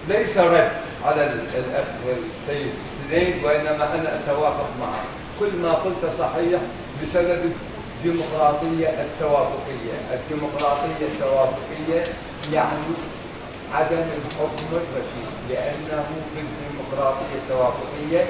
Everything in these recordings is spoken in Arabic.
ليس رد على الأخ السيد السنيد، وإنما أنا أتوافق معه. كل ما قلت صحيح بسبب الديمقراطية التوافقية. الديمقراطية التوافقية يعني عدم الحكم الرشيد، لأنه في الديمقراطية التوافقية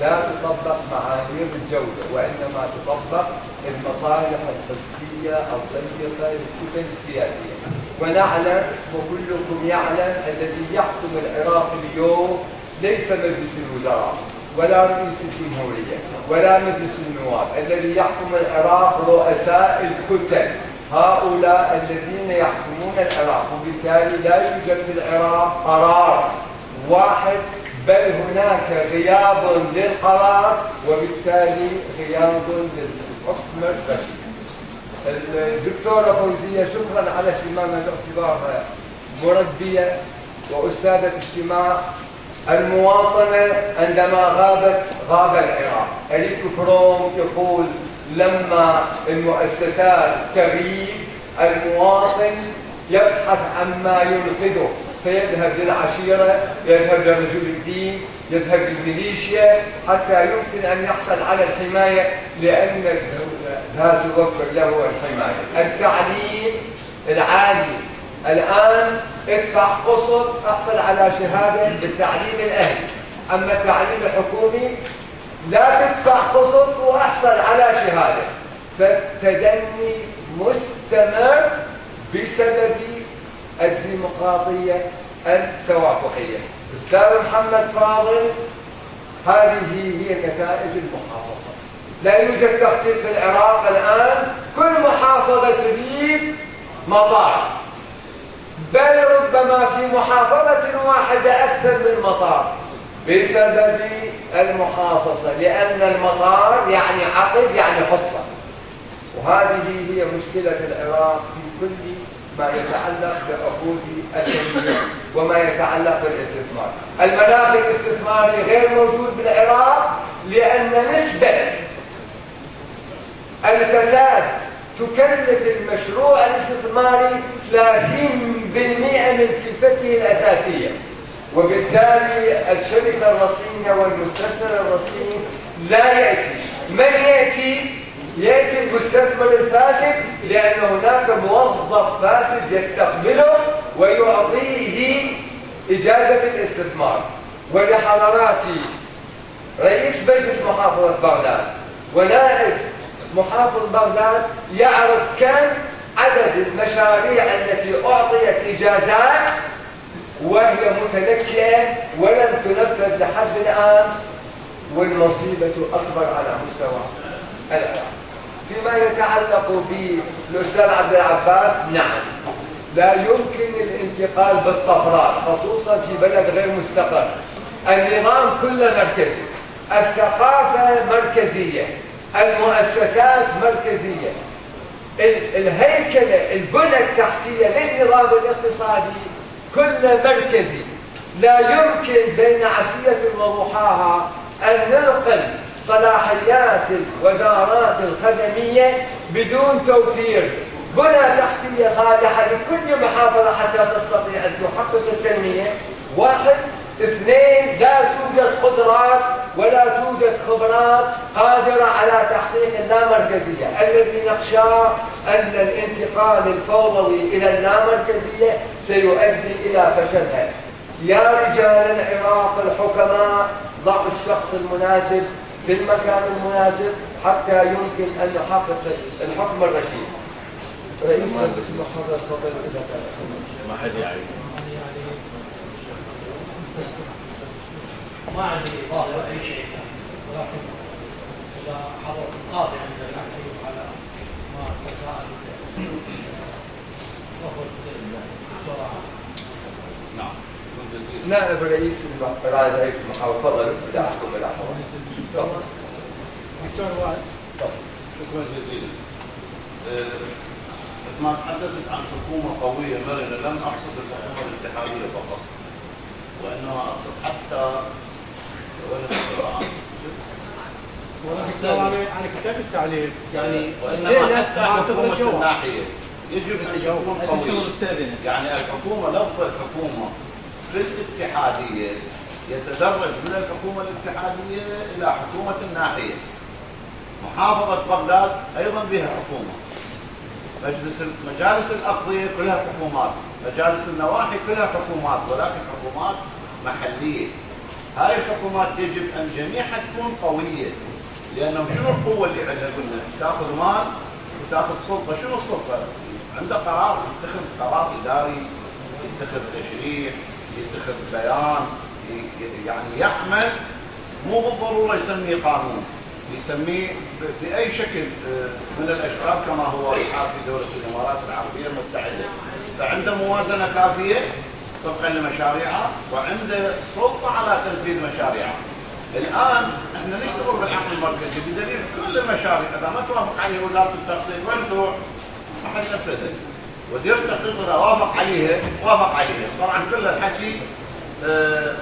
لا تطبق معايير الجودة، وإنما تطبق المصالح الحزبية الضيقة للكتل السياسية. ونعلم وكلكم يعلم الذي يحكم العراق اليوم ليس مجلس الوزراء ولا رئيس الجمهورية ولا مجلس النواب. الذي يحكم العراق رؤساء الكتل، هؤلاء الذين يحكمون العراق، وبالتالي لا يوجد في العراق قرار واحد، بل هناك غياب للقرار وبالتالي غياب للحكم الرشيد. الدكتورة فوزية شكرا على اهتمامها باعتبارها مربية وأستاذة اجتماع. المواطنة عندما غاب العراق. أريك فروم يقول لما المؤسسات تغيب المواطن يبحث عما ينقذه، فيذهب للعشيرة، يذهب لرجل الدين، يذهب للميليشيا حتى يمكن أن يحصل على الحماية، لأن الدولة لا توفر له الحماية. التعليم العالي الآن ادفع قسط احصل على شهادة بالتعليم الأهلي، أما التعليم الحكومي لا تدفع قسط واحصل على شهادة. فالتدني مستمر بسبب الديمقراطية التوافقية. أستاذ محمد فاضل، هذه هي نتائج المحافظة. لا يوجد تخطيط في العراق الآن، كل محافظة تريد مطار، بل ربما في محافظة واحدة أكثر من مطار بسبب المحاصصة، لأن المطار يعني عقد يعني حصة. وهذه هي مشكلة العراق في كل ما يتعلق بعقود التنمية وما يتعلق بالاستثمار. المناخ الاستثماري غير موجود بالعراق لأن نسبة الفساد تكلف المشروع الاستثماري 30% من كلفته الأساسية، وبالتالي الشركة الرصينة والمستثمر الرصين لا يأتي. من يأتي؟ يأتي المستثمر الفاسد، لأن هناك موظف فاسد يستقبله ويعطيه إجازة الاستثمار. ولحضراتي رئيس مجلس محافظة بغداد ونائب محافظ بغداد يعرف كم عدد المشاريع التي أعطيت إجازات وهي متلكئة ولم تنفذ لحد الآن، والمصيبة أكبر على مستوى العراق. فيما يتعلق بالأستاذ عبد العباس، نعم لا يمكن الانتقال بالطفرات، خصوصا في بلد غير مستقر. النظام كله مركزي، الثقافة مركزية، المؤسسات مركزية، الهيكلة البنى التحتية للنظام الاقتصادي كله مركزي. لا يمكن بين عشية وضحاها أن ننقل صلاحيات الوزارات الخدمية بدون توفير بنى تحتية صالحة لكل محافظة حتى تستطيع أن تحقق التنمية. واحد، اثنين، لا توجد قدرات ولا توجد خبرات قادرة على تحقيق اللامركزية. الذي نخشاه أن الانتقال الفوضوي إلى اللامركزية سيؤدي إلى فشلها. يا رجال العراق الحكماء، ضعوا الشخص المناسب في المكان المناسب حتى يمكن أن نحقق الحكم الرشيد. رئيس مجلس المحافظة تفضل إذا كان ما حد يعرف. ما عندي إضافة أي شيء، ولكن إذا حضرت القاضي عند الحكيم على ما تساءل وفد الدكتوراه. نعم. نائب رئيس المحافظة تفضل إذا أحكم الأحوال. تفضل. دكتور وائل. شكرا جزيلا. ما تحدثت عن حكومة قوية مرنة، لم أقصد الحكومة الاتحادية فقط، وإنما أقصد حتى أنا كتبت التعليق يعني وإنما حتى حكومة الناحية يجب أن تكون قوية. يعني الحكومة لو كانت حكومة في الاتحادية يتدرج من الحكومة الاتحادية إلى حكومة الناحية. محافظة بغداد أيضا بها حكومة، مجالس الأقضية كلها حكومات، مجالس النواحي كلها حكومات، ولكن حكومات محلية. هاي الحكومات يجب أن جميعها تكون قوية، لأنه شنو القوة اللي عندها؟ قلنا تاخذ مال وتاخذ سلطة. شنو السلطة؟ عنده قرار، يتخذ قرار إداري، يتخذ تشريع، يتخذ بيان، يعني يعمل، مو بالضرورة يسميه قانون، يسميه بأي شكل من الأشكال كما هو الحال في دولة الإمارات العربية المتحدة. فعنده موازنة كافية طبقا لمشاريعها، وعنده سلطة على تنفيذ مشاريعها. الآن احنا نشتغل بالعقل المركزي بدليل كل المشاريع إذا ما توافق عليها وزارة التخطيط وين تروح؟ ما حد ينفذها. وزير التخطيط إذا وافق عليها وافق عليها. طبعا كل الحكي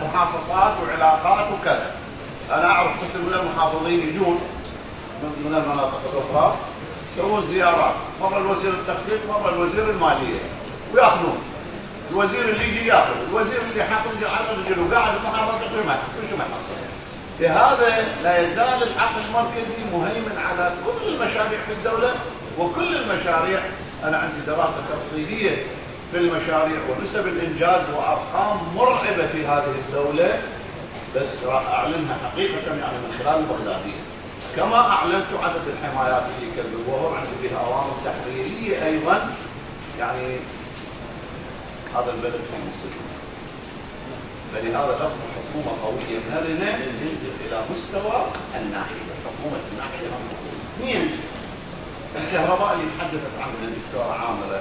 محاصصات وعلاقات وكذا. أنا أعرف قسم من المحافظين يجون من المناطق الأخرى يسوون زيارات، مرة الوزير التخطيط مرة الوزير المالية، وياخذون. الوزير اللي يجي ياخذ، الوزير اللي حاط رجل على رجل وقاعد المحافظة كل شو ما يحصل. لهذا لا يزال العقل المركزي مهيمن على كل المشاريع في الدولة، وكل المشاريع. أنا عندي دراسة تفصيلية في المشاريع ونسب الإنجاز وأرقام مرعبة في هذه الدولة، بس راح أعلنها حقيقة يعني من خلال البغدادية. كما أعلنت عدد الحمايات اللي كذبوها، عندي بها أوامر تحريرية أيضا. يعني هذا البلد في مصر، فلهذا لفظ حكومة قوية مرنة ينزل إلى مستوى الناحية، حكومة الناحية. اثنين، الكهرباء اللي تحدثت عنها الدكتورة عامرة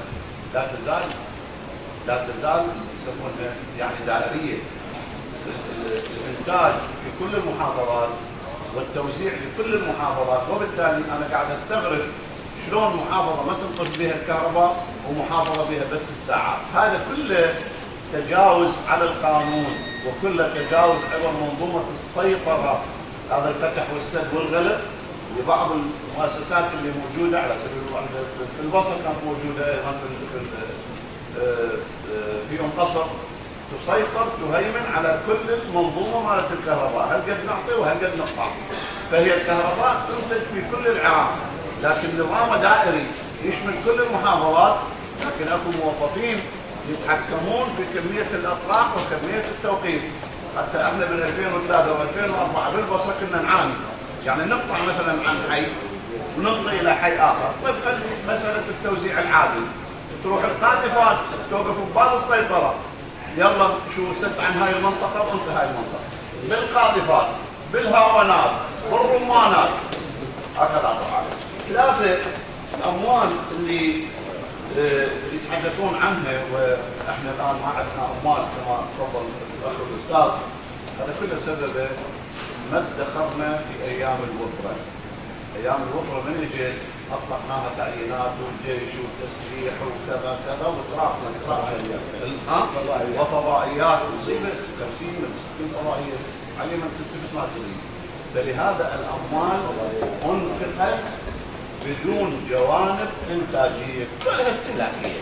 لا تزال يسمونها يعني دائرية. الإنتاج في كل المحافظات والتوزيع لكل المحافظات، وبالتالي أنا قاعد أستغرب شلون محافظة ما تنقذ بها الكهرباء ومحافظة بها بس الساعات. هذا كله تجاوز على القانون، وكله تجاوز عبر منظومة السيطرة. هذا الفتح والسد والغلق لبعض المؤسسات اللي موجودة، على سبيل المثال في البصر كانت موجودة أيضا في أم قصر، تسيطر تهيمن على كل المنظومة مالت الكهرباء. هل قد نعطي وهل قد نقطع. فهي الكهرباء تنتج في كل العراق، لكن نظامه دائري يشمل كل المحافظات، لكن اكو موظفين يتحكمون في كمية الأطلاق وكمية التوقيت. حتى احنا بال 2003 و2004 بالبصرة كنا نعاني، يعني نقطع مثلا عن حي وننقل إلى حي آخر. طبقا مسألة التوزيع العادل، تروح القاذفات توقف بباب السيطرة، يلا شو سد عن هاي المنطقة وانت هاي المنطقة، بالقاذفات، بالهاونات، بالرمانات، هكذا. طبعا ثلاثة، الأموال اللي يتحدثون عنها، واحنا الآن ما عندنا أموال كما تفضل الأخ الأستاذ. هذا كله سببه ما ادخرنا في أيام الوفرة. أيام الوفرة من اجت أطلقناها تعيينات والجيش والتسليح وكذا كذا، وتراكنا وفضائيات، مصيبة 50 من 60 فضائية على من تلتفت ما تريد. فلهذا الأموال انفقت بدون جوانب إنتاجية، كلها استهلاكية.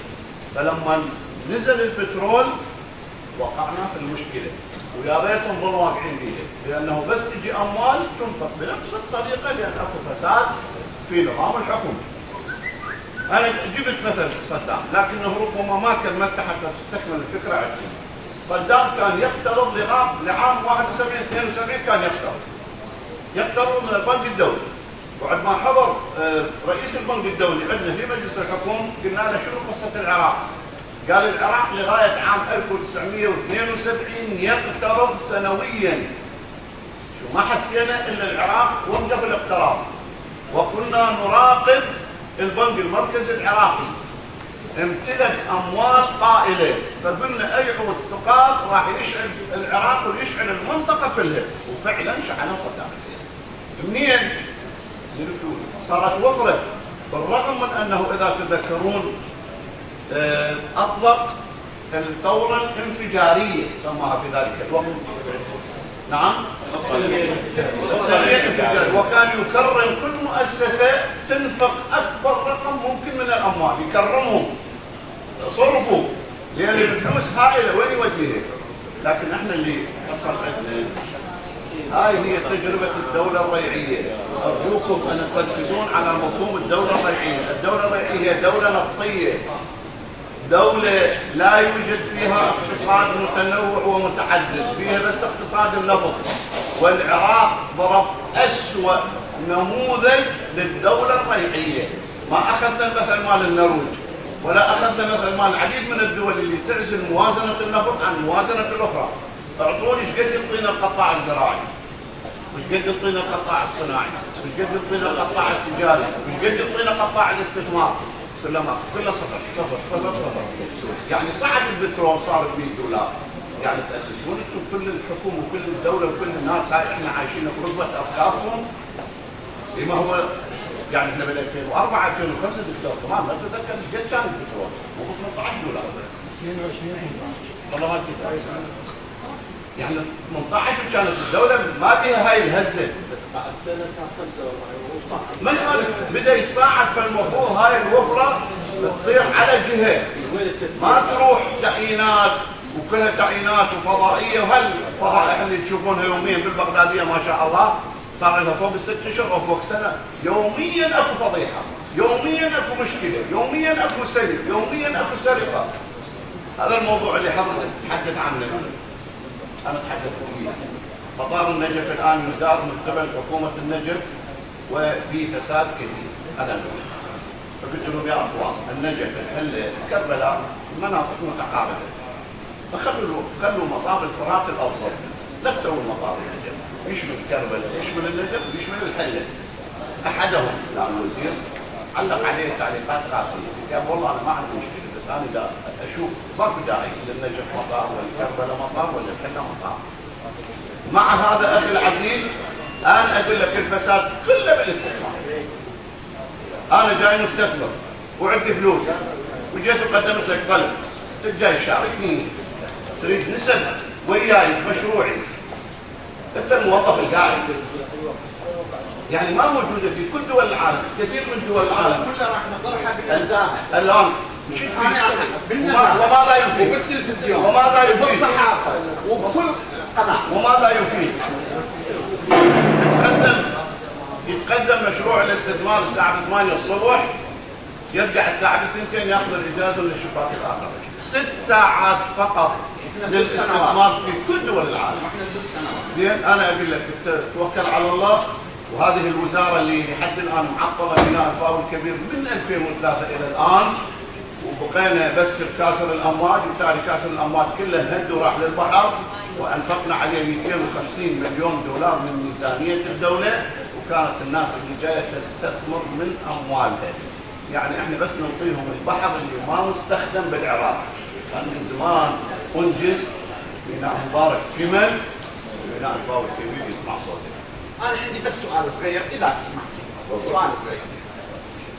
فلما نزل البترول وقعنا في المشكلة، ويا ريتهم ظلوا واقعين بها، لأنه بس تجي أموال تنفق بنفس الطريقة، لأن أكو فساد في نظام الحكومة. أنا جبت مثل صدام، لكنه ربما ما كملت حتى تستكمل الفكرة عندكم. صدام كان يقترض لعام 71-72 كان يقترض من البنك الدولي. وعندما حضر رئيس البنك الدولي عندنا في مجلس الحكومة قلنا له شنو قصة العراق؟ قال العراق لغاية عام 1972 يقترض سنويا. شو ما حسينا إلا العراق وقف الاقتراض، وكنا نراقب البنك المركزي العراقي امتلك أموال طائلة، فقلنا أي عود ثقاب راح يشعل العراق ويشعل المنطقة كلها، وفعلا شعلنا صدام حسين. منين؟ من الفلوس. صارت وفرة، بالرغم من أنه إذا تذكرون أطلق الثورة الانفجارية سماها في ذلك الوقت. نعم، وكان يكرم كل مؤسسة تنفق أكبر رقم ممكن من الأموال، يكرمهم، صرفوا، لأن الفلوس هائلة وين يوجهها؟ لكن احنا اللي حصل عندنا هاي هي تجربة الدولة الريعية. أرجوكم أن تركزون على مفهوم الدولة الريعية. الدولة الريعية هي دولة نفطية، دولة لا يوجد فيها اقتصاد متنوع ومتعدد، فيها بس اقتصاد النفط. والعراق ضرب أسوأ نموذج للدولة الريعية. ما أخذنا المثل مال النرويج، ولا أخذنا مثل مال العديد من الدول اللي تعزل موازنة النفط عن الموازنة الأخرى. اعطوني ايش قد يعطينا القطاع الزراعي، وش قد يعطينا القطاع الصناعي، وش قد يعطينا القطاع التجاري، وش قد يعطينا قطاع الاستثمار. كله صفر صفر صفر صفر. يعني صعد البترول صار ب$100. يعني تأسسون انتم كل الحكومة وكل الدولة وكل الناس هاي احنا عايشين بقربة افكاركم بما هو. يعني احنا بال 2004 2005 دكتور كمان ما تتذكر ايش قد كان البترول؟ مو $18. 22 والله ما كنت يعني 18 وكانت الدولة ما بها هاي الهزة. بس بعد سنة صار 45 وصعد. ما يخالف بدأ يصعد. فالمفروض هاي الوفرة تصير على جهة، ما تروح تعيينات وكلها تعيينات وفضائية. وهالفضائح اللي تشوفونها يوميا بالبغدادية ما شاء الله صار لها فوق ال6 أشهر أو فوق سنة، يوميا اكو فضيحة، يوميا اكو مشكلة، يوميا اكو سلب، يوميا اكو سرقة. هذا الموضوع اللي حضرتك تتحدث عنه أنا أتحدث فيه. مطار النجف الآن يدار من قبل حكومة النجف وفي فساد كثير. أنا أقول فقلت لهم يا أخوان النجف الحلة كربلاء مناطق متقاربة، فخلوا مطار الفرات الأوسط، لا تسووا مطار النجف يشمل كربلاء يشمل النجف ويشمل الحلة. أحدهم كان الوزير علق عليه تعليقات قاسية، قال والله أنا ما عندي مشكلة بس أنا دا أشوف ماكو داعي للنجف مطار ولا كربلاء مطار ولا الحلة مطار. مع هذا أخي العزيز أنا أقول لك الفساد كله بالاستثمار. أنا جاي مستثمر وعندي فلوس وجيت وقدمت لك طلب، أنت جاي تشاركني تريد نسب وياي بمشروعي، أنت الموظف القاعد. يعني ما موجودة في كل دول العالم، كثير من دول العالم كلها راح نطرحها بالنزاهة. الآن مشيت وماذا يفيد؟ وبالتلفزيون وماذا يفيد؟ وبالصحافة وبكل قناة. وماذا يفيد؟ يتقدم مشروع الاستثمار الساعة 8 الصبح، يرجع الساعة 2 ياخذ الإجازة من الشباك الآخر. 6 ساعات فقط للاستثمار في كل دول العالم. احنا 6 سنوات. زين أنا أقول لك توكل على الله. وهذه الوزارة اللي لحد الآن معطلة بناء الفاو الكبير من 2003 إلى الآن، وبقينا بس بكاسر الأمواج، وبالتالي كاسر الأمواج كله انهد وراح للبحر، وأنفقنا عليه 250 مليون دولار من ميزانية الدولة، وكانت الناس اللي جاية تستثمر من أموالها. يعني احنا بس نعطيهم البحر اللي ما مستخدم بالعراق. كان من زمان أنجز بناء مبارك كمل وبناء الفاو الكبير يسمع صوتك. أنا عندي بس سؤال صغير إذا تسمح. سؤال صغير.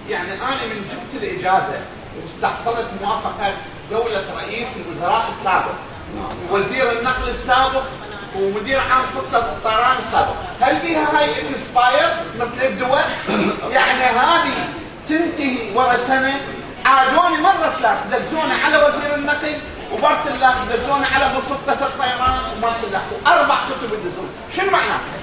يعني أنا من جبت الإجازة واستحصلت موافقة دولة رئيس الوزراء السابق ووزير النقل السابق ومدير عام سلطة الطيران السابق، هل بها هاي اكسباير مثل الدول؟ يعني هذه تنتهي ورا سنة. عادوني مرة ثلاث دزونا على وزير النقل ومرة ثلاث دزونا على ابو سلطة الطيران ومرة ثلاث 4 كتب دزونا. شنو معناتها؟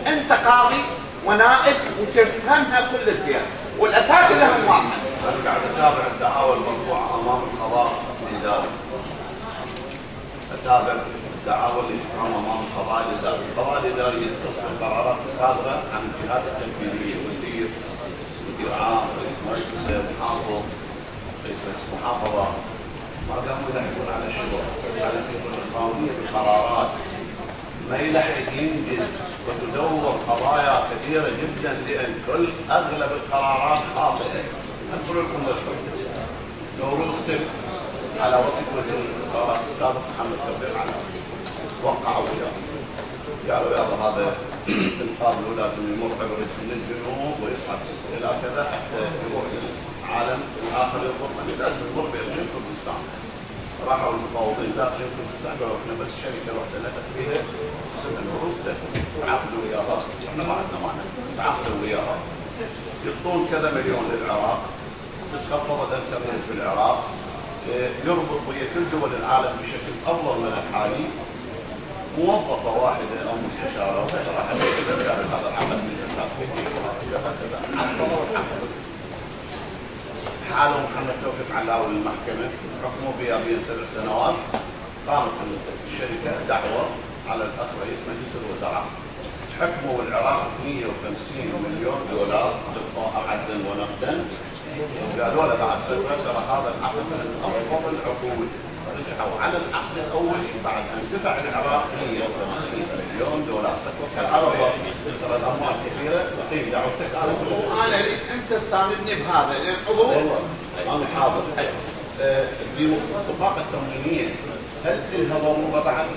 انت قاضي ونائب وتفهمها كل زيادة والاساتذة هم واضحة. أنا قاعد أتابع الدعاوى المرفوعة أمام القضاء الإداري. أتابع الدعاوى اللي تقام أمام القضاء الإداري. القضاء الإداري يستصدر قرارات صادرة عن الجهات التنفيذية، وزير، مدير عام، رئيس مؤسسة، محافظ، رئيس محافظة، ما قاموا يلحقون على الشغل، على القانونية بالقرارات، ما يلحق ينجز، وتدور قضايا كثيرة جدا لأن أغلب القرارات خاطئة. أذكر لكم مشروع نوروز تب على وقت وزير الاتصالات السابق محمد توفيق على وقعوا وياه. قالوا يلا هذا القابل لازم يمر عبر من الجنوب ويصعد إلى كذا حتى يروح للعالم الآخر يمر لازم يمر بإقليم كردستان. راحوا المفاوضين داخل كردستان قالوا احنا بس شركة واحدة نثق فيها اسمها نوروز تب، تعاقدوا وياها، احنا ما عندنا مانع، تعاقدوا وياها. يعطون كذا مليون للعراق، تتخفض الانترنت في العراق، يربط ويا كل دول العالم بشكل افضل من الحالي. موظفه واحده او مستشاره وغير راح هذا العمل من فساد كثير وهكذا عطلوا وحفظوا. حالوا محمد توفيق علاوي للمحكمه، حكموا غيابيا 7 سنوات. قامت الشركه دعوه على الاخ رئيس مجلس الوزراء، حكموا العراق 150 مليون دولار لقطاها عدا ونقدا، وقالوا له بعد فتره ترى هذا العقد من افضل العقود. رجعوا على العقد الاولي بعد ان دفع العراق 150 مليون دولار. العرب ترى الاموال كثيره، قيم دعوتك وانا اريد انت تساندني بهذا لان عضو انا حاضر. بمقتضى البطاقه التموينيه هل لها ضروره بعد؟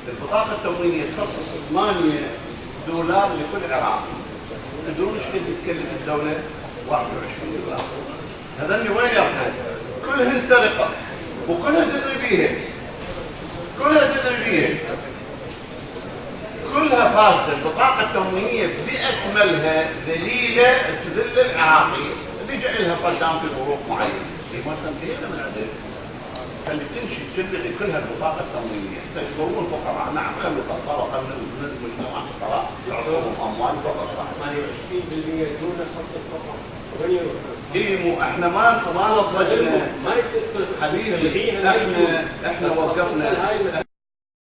البطاقه التموينيه تخصص 8 دولار لكل عراقي. تدرون ايش قد تكلف الدوله؟ 21 دولار. هذني وين يرحل؟ كلهن سرقه وكلها تدري بيها. كلها تدري بيها. كلها فاسده. البطاقه التموينيه باكملها ذليله تذل العراقي اللي جعلها صدام في ظروف معينه. هي ما سنتهينا من عندها. خلي تمشي تلغي كلها البطاقه التموينيه، سيصدرون فقراء، نعم خلوا طبقه من المجتمع فقراء يعطوهم اموال فقط. 28% دون خط الفقر. مو احنا ما نضجنا حبيبي، احنا وقفنا